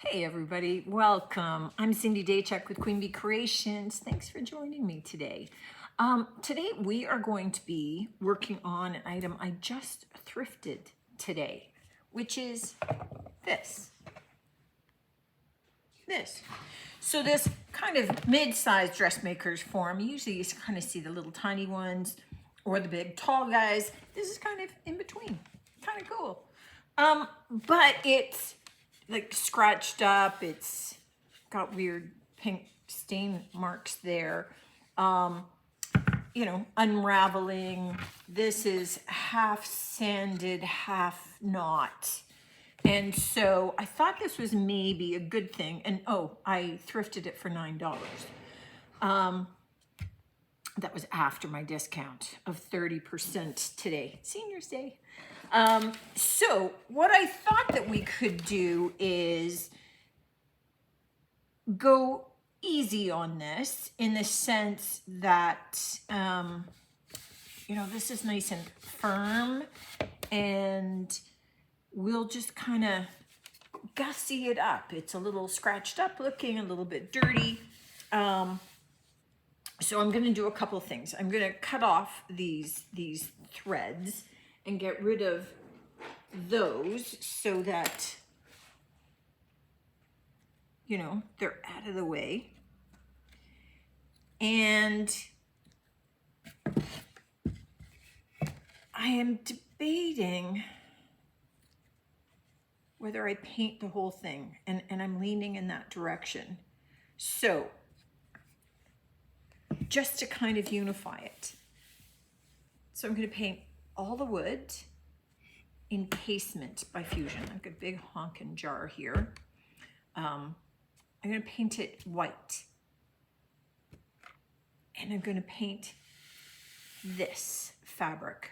Hey everybody, welcome. I'm Cindy Daychuk with Queen Bee Creations. Thanks for joining me today. Today we are going to be working on an item I just thrifted today, which is this. So this kind of mid-sized dressmaker's form, usually you kind of see the little tiny ones or the big tall guys. This is kind of in between, kind of cool. But it's like scratched up. It's got weird pink stain marks there. Unraveling. This is half sanded, half not. And so I thought this was maybe a good thing. And oh, I thrifted it for $9. That was after my discount of 30% today, Senior's Day. So what I thought that we could do is go easy on this in the sense that, this is nice and firm, and we'll just kind of gussy it up. It's a little scratched up looking, a little bit dirty. So I'm going to do a couple of things. I'm going to cut off these threads and get rid of those so that, they're out of the way. And I am debating whether I paint the whole thing, and I'm leaning in that direction. So just to kind of unify it. So I'm going to paint all the wood encasement by Fusion. I've got a big honkin' jar here. I'm going to paint it white. And I'm going to paint this fabric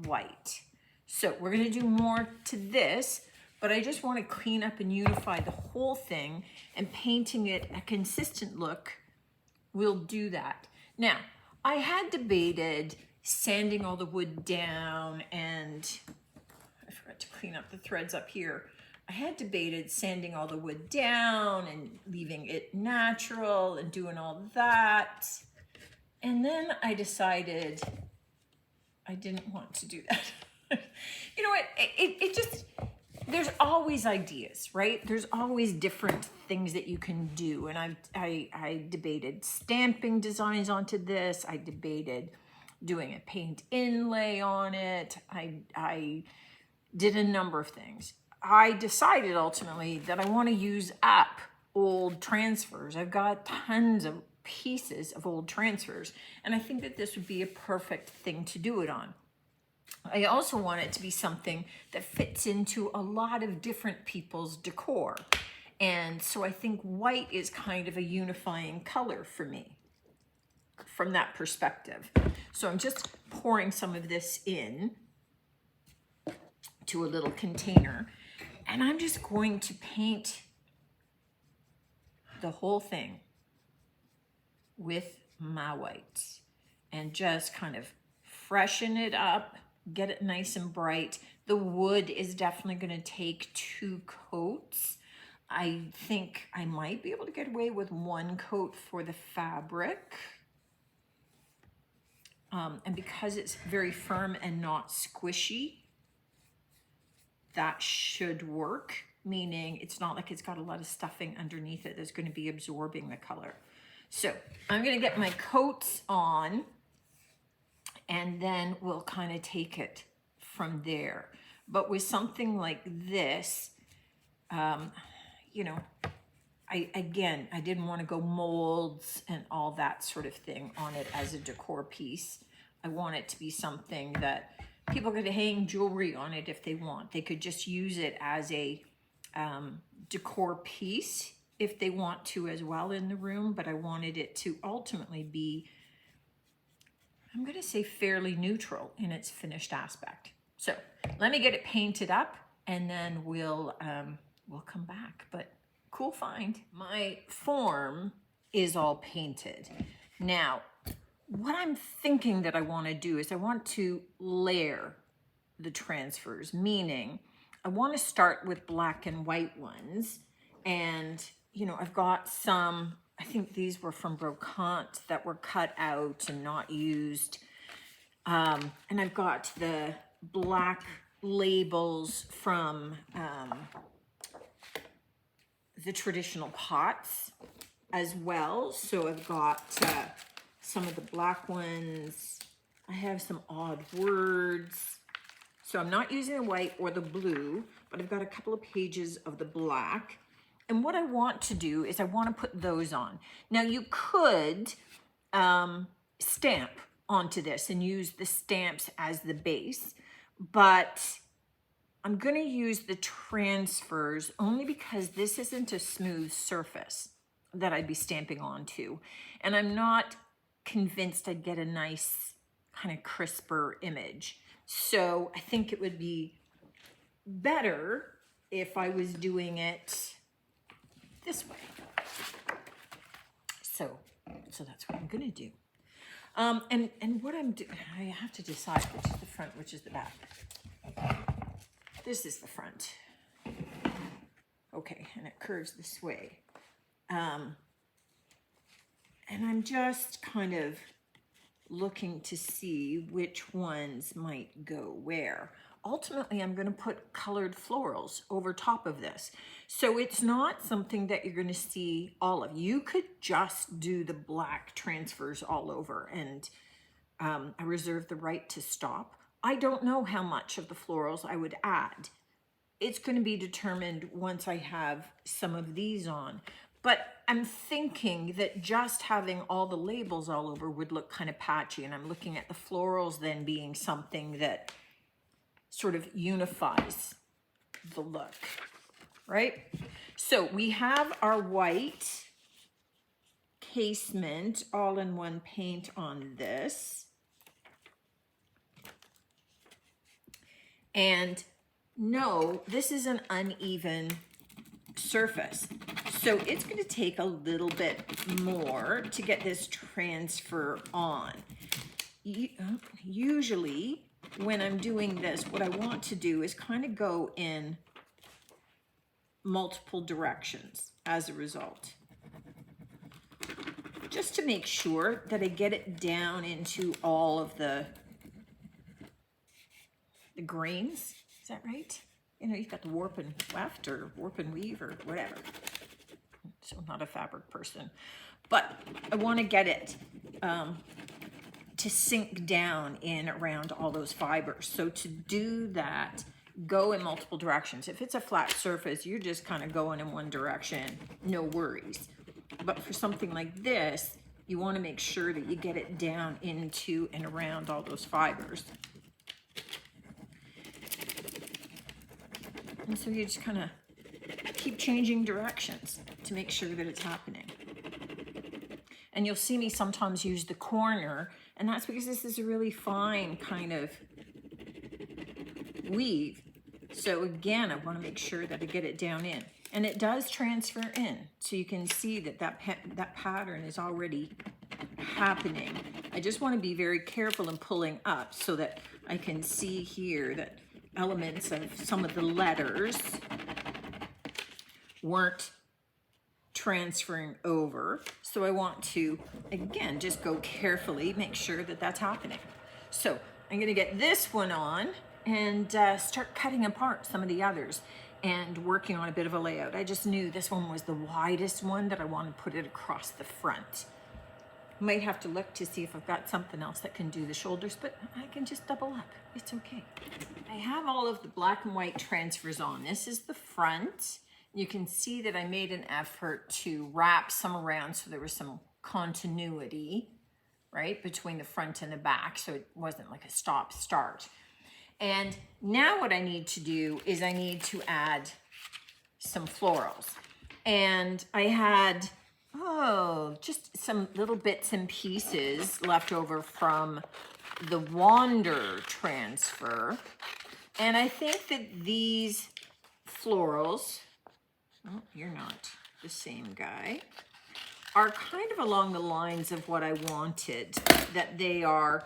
white. So we're going to do more to this, but I just want to clean up and unify the whole thing, and painting it a consistent look will do that. Now, I had debated sanding all the wood down, and I forgot to clean up the threads up here. I had debated sanding all the wood down and leaving it natural and doing all that. And then I decided I didn't want to do that. You know what? It just, there's always ideas, right? There's always different things that you can do. And I debated stamping designs onto this. I debated doing a paint inlay on it. I did a number of things. I decided ultimately that I want to use up old transfers. I've got tons of pieces of old transfers, and I think that this would be a perfect thing to do it on. I also want it to be something that fits into a lot of different people's decor. And so I think white is kind of a unifying color for me from that perspective. So I'm just pouring some of this in to a little container, and I'm just going to paint the whole thing with my whites and just kind of freshen it up, get it nice and bright. The wood is definitely going to take 2 coats. I think I might be able to get away with 1 coat for the fabric. And because it's very firm and not squishy, that should work, meaning it's not like it's got a lot of stuffing underneath it that's going to be absorbing the color. So I'm going to get my coats on, and then we'll kind of take it from there. But with something like this, I didn't want to go molds and all that sort of thing on it as a decor piece. I want it to be something that people could hang jewelry on it if they want. They could just use it as a decor piece if they want to as well in the room, but I wanted it to ultimately be, I'm going to say, fairly neutral in its finished aspect. So let me get it painted up, and then we'll come back. But cool find. My form is all painted. Now, what I'm thinking that I want to do is I want to layer the transfers, meaning I want to start with black and white ones And, you know, I've got some, I think these were from Brocante that were cut out and not used. And I've got the black labels from the traditional pots as well. So I've got some of the black ones. I have some odd words. So I'm not using the white or the blue, but I've got a couple of pages of the black. And what I want to do is I want to put those on. Now you could stamp onto this and use the stamps as the base, but I'm going to use the transfers only because this isn't a smooth surface that I'd be stamping onto. And I'm not convinced I'd get a nice kind of crisper image. So I think it would be better if I was doing it this way. So that's what I'm going to do. And what I'm doing, I have to decide which is the front, which is the back. This is the front. Okay, and it curves this way. And I'm just kind of looking to see which ones might go where. Ultimately, I'm going to put colored florals over top of this. So it's not something that you're going to see all of. You could just do the black transfers all over, and I reserve the right to stop. I don't know how much of the florals I would add. It's going to be determined once I have some of these on. But I'm thinking that just having all the labels all over would look kind of patchy, and I'm looking at the florals then being something that sort of unifies the look, right? So we have our white casement all-in-one paint on this. And no, this is an uneven surface. So it's going to take a little bit more to get this transfer on. Usually when I'm doing this, what I want to do is kind of go in multiple directions as a result, just to make sure that I get it down into all of the grains. Is that right? You know, you've got the warp and weft or warp and weave or whatever. So I'm not a fabric person, but I want to get it to sink down in around all those fibers. So to do that, go in multiple directions. If it's a flat surface, you're just kind of going in one direction, no worries. But for something like this, you want to make sure that you get it down into and around all those fibers. And so you just kind of keep changing directions to make sure that it's happening. And you'll see me sometimes use the corner, and that's because this is a really fine kind of weave. So again, I want to make sure that I get it down in. And it does transfer in. So you can see that that pattern is already happening. I just want to be very careful in pulling up so that I can see here that elements of some of the letters weren't transferring over. So I want to, again, just go carefully, make sure that that's happening. So I'm going to get this one on and start cutting apart some of the others and working on a bit of a layout. I just knew this one was the widest one that I want to put it across the front. Might have to look to see if I've got something else that can do the shoulders, but I can just double up. It's okay. I have all of the black and white transfers on. This is the front. You can see that I made an effort to wrap some around so there was some continuity, right, between the front and the back, so it wasn't like a stop-start. And now what I need to do is I need to add some florals. And I had, just some little bits and pieces left over from the Wander transfer. And I think that these florals, oh, you're not the same guy, are kind of along the lines of what I wanted, that they are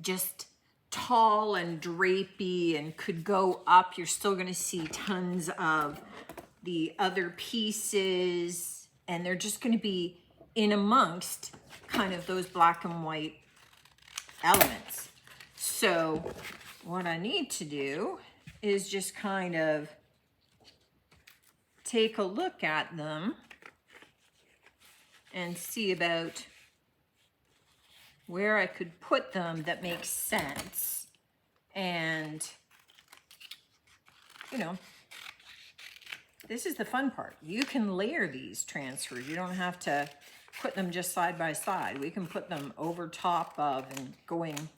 just tall and drapey and could go up. You're still going to see tons of the other pieces, and they're just going to be in amongst kind of those black and white elements. So what I need to do is just kind of take a look at them and see about where I could put them that makes sense. And, you know, this is the fun part. You can layer these transfers. You don't have to put them just side by side. We can put them over top of and going,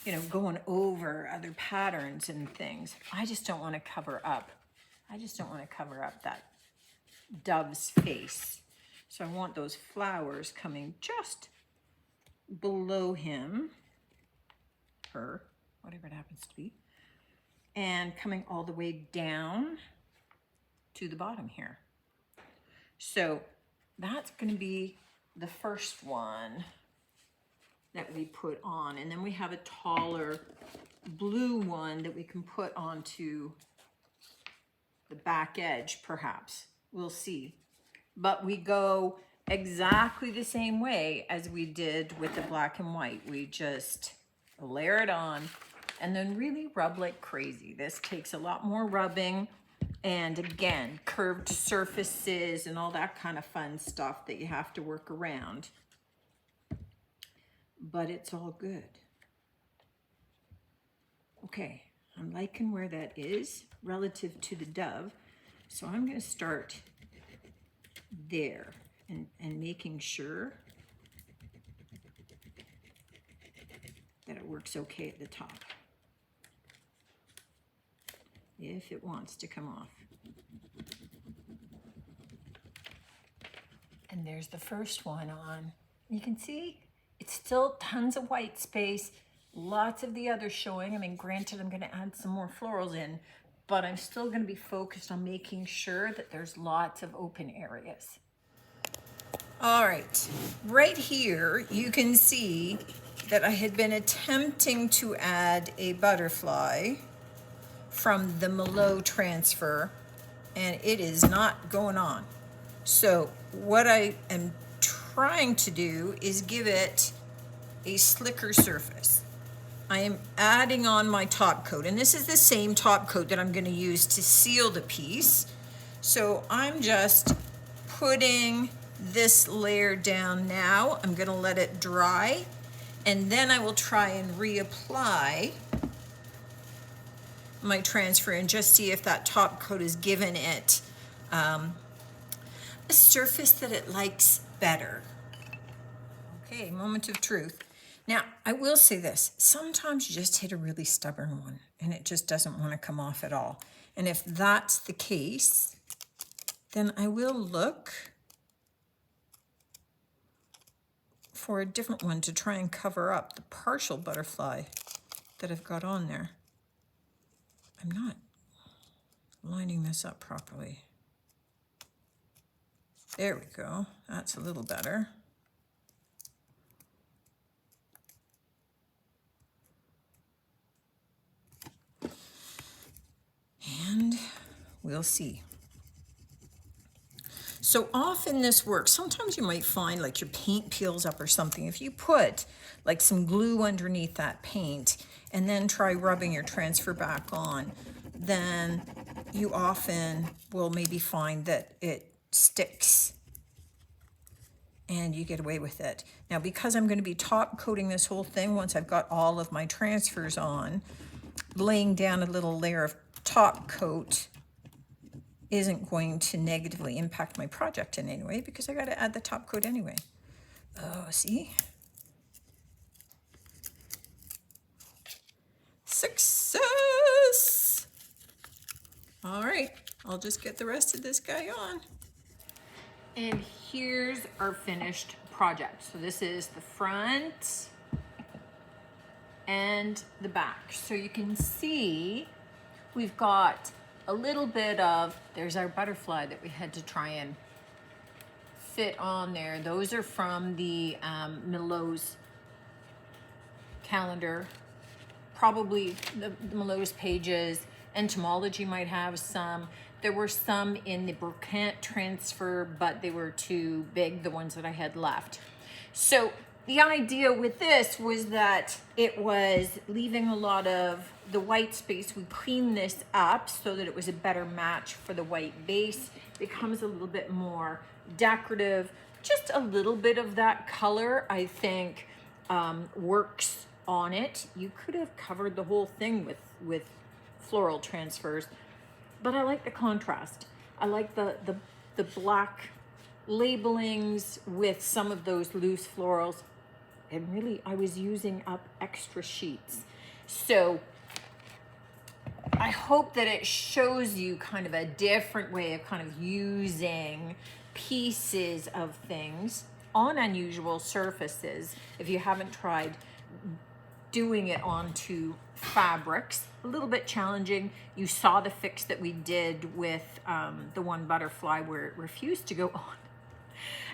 you know, going over other patterns and things. I just don't want to cover up. I just don't want to cover up that dove's face. So I want those flowers coming just below him, her, whatever it happens to be, and coming all the way down to the bottom here. So that's going to be the first one that we put on. And then we have a taller blue one that we can put onto the back edge, perhaps. We'll see. But we go exactly the same way as we did with the black and white. We just layer it on and then really rub like crazy. This takes a lot more rubbing, and again, curved surfaces and all that kind of fun stuff that you have to work around. But it's all good. Okay, I'm liking where that is relative to the dove. So I'm going to start there and making sure that it works okay at the top, if it wants to come off. And there's the first one on. You can see it's still tons of white space, lots of the others showing. I mean, granted, I'm going to add some more florals in, but I'm still going to be focused on making sure that there's lots of open areas. All right here, you can see that I had been attempting to add a butterfly from the Malo transfer, and it is not going on. So what I am trying to do is give it a slicker surface. I am adding on my top coat, and this is the same top coat that I'm going to use to seal the piece. So I'm just putting this layer down now. I'm going to let it dry, and then I will try and reapply my transfer and just see if that top coat has given it a surface that it likes better. Okay, moment of truth. Now, I will say this. Sometimes you just hit a really stubborn one and it just doesn't want to come off at all. And if that's the case, then I will look for a different one to try and cover up the partial butterfly that I've got on there. I'm not lining this up properly. There we go. That's a little better. And we'll see. So often this works. Sometimes you might find like your paint peels up or something. If you put like some glue underneath that paint and then try rubbing your transfer back on, then you often will maybe find that it sticks and you get away with it. Now, because I'm going to be top coating this whole thing once I've got all of my transfers on, laying down a little layer of top coat isn't going to negatively impact my project in any way because I got to add the top coat anyway. Oh, see? Success! All right, I'll just get the rest of this guy on. And here's our finished project. So this is the front and the back. So you can see we've got a little bit of, there's our butterfly that we had to try and fit on there. Those are from the Milo's calendar, probably the Milo's pages. Entomology might have some. There were some in the brocante transfer, but they were too big, the ones that I had left. So the idea with this was that it was leaving a lot of the white space. We cleaned this up so that it was a better match for the white base. It becomes a little bit more decorative. Just a little bit of that color, I think, works on it. You could have covered the whole thing with floral transfers, but I like the contrast. I like the black labelings with some of those loose florals. And really, I was using up extra sheets. So I hope that it shows you kind of a different way of kind of using pieces of things on unusual surfaces. If you haven't tried doing it onto fabrics, a little bit challenging. You saw the fix that we did with the one butterfly where it refused to go on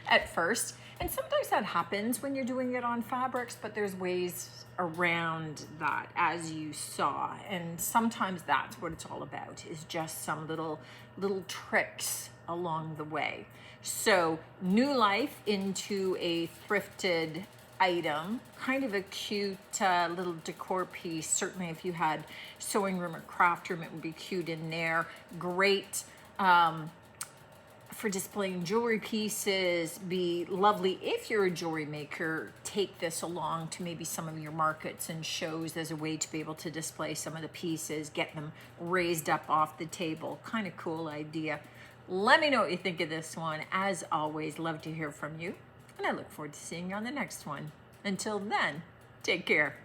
at first. And sometimes that happens when you're doing it on fabrics, but there's ways around that, as you saw. And sometimes that's what it's all about, is just some little tricks along the way. So new life into a thrifted item, kind of a cute little decor piece. Certainly if you had sewing room or craft room, it would be cute in there. Great for displaying jewelry pieces. Be lovely if you're a jewelry maker. Take this along to maybe some of your markets and shows as a way to be able to display some of the pieces, get them raised up off the table. Kind of cool idea. Let me know what you think of this one. As always, love to hear from you, and I look forward to seeing you on the next one. Until then, take care.